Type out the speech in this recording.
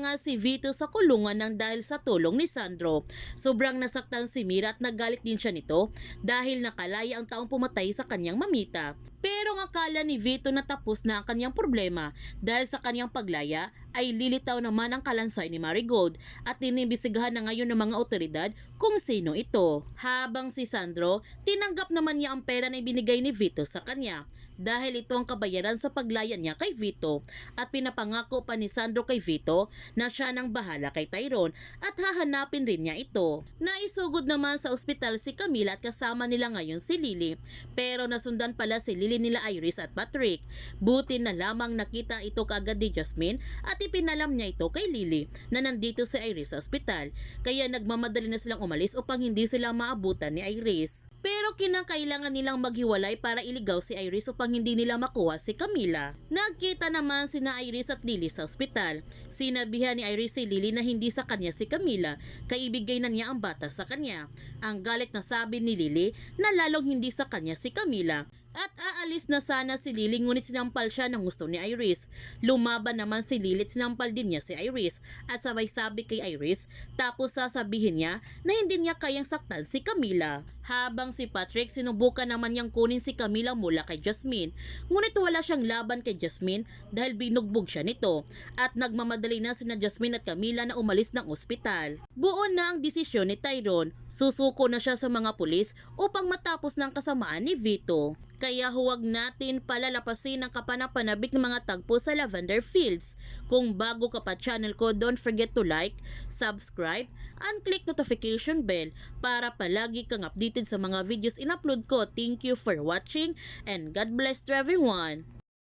na nga si Vito sa kulungan ng dahil sa tulong ni Sandro. Sobrang nasaktan si Mira at nagalit din siya nito dahil nakalaya ang taong pumatay sa kanyang mamita. Pero ang akala ni Vito na tapos na ang kanyang problema dahil sa kanyang paglaya ay lilitaw naman ang kalansay ni Marigold at inimbestigahan na ngayon ng mga otoridad kung sino ito. Habang si Sandro, tinanggap naman niya ang pera na ibinigay ni Vito sa kanya dahil ito ang kabayaran sa paglaya niya kay Vito at pinapangako pa ni Sandro kay Vito na siya nang bahala kay Tyrone at hahanapin rin niya ito. Naisugod naman sa ospital si Camila at kasama nila ngayon si Lily pero nasundan pala si Lily nila Iris at Patrick. Buti na lamang nakita ito kaagad ni Jasmine at ipinalam niya ito kay Lily na nandito si Iris sa ospital kaya nagmamadali na silang umalis upang hindi sila maabutan ni Iris. Pero kinakailangan nilang maghiwalay para iligaw si Iris upang hindi nila makuha si Camila. Nagkita naman sina Iris at Lily sa ospital. Sinabihan ni Iris si Lily na hindi sa kanya si Camila, kaibigay na niya ang bata sa kanya. Ang galit na sabi ni Lily na lalong hindi sa kanya si Camila. At aalis na sana si Lily ngunit sinampal siya ng gusto ni Iris. Lumaban naman si Lily at sinampal din niya si Iris at sabay sabi kay Iris tapos sasabihin niya na hindi niya kayang saktan si Camila. Habang si Patrick sinubukan naman niyang kunin si Camila mula kay Jasmine ngunit wala siyang laban kay Jasmine dahil binugbog siya nito at nagmamadali na sina Jasmine at Camila na umalis ng ospital. Buo na ang desisyon ni Tyrone, susuko na siya sa mga pulis upang matapos ng kasamaan ni Vito. Kaya huwag natin palalapasin ang kapanapanabik ng mga tagpo sa Lavender Fields. Kung bago ka pa channel ko, don't forget to like, subscribe, and click notification bell para palagi kang updated sa mga videos in-upload ko. Thank you for watching and God bless to everyone.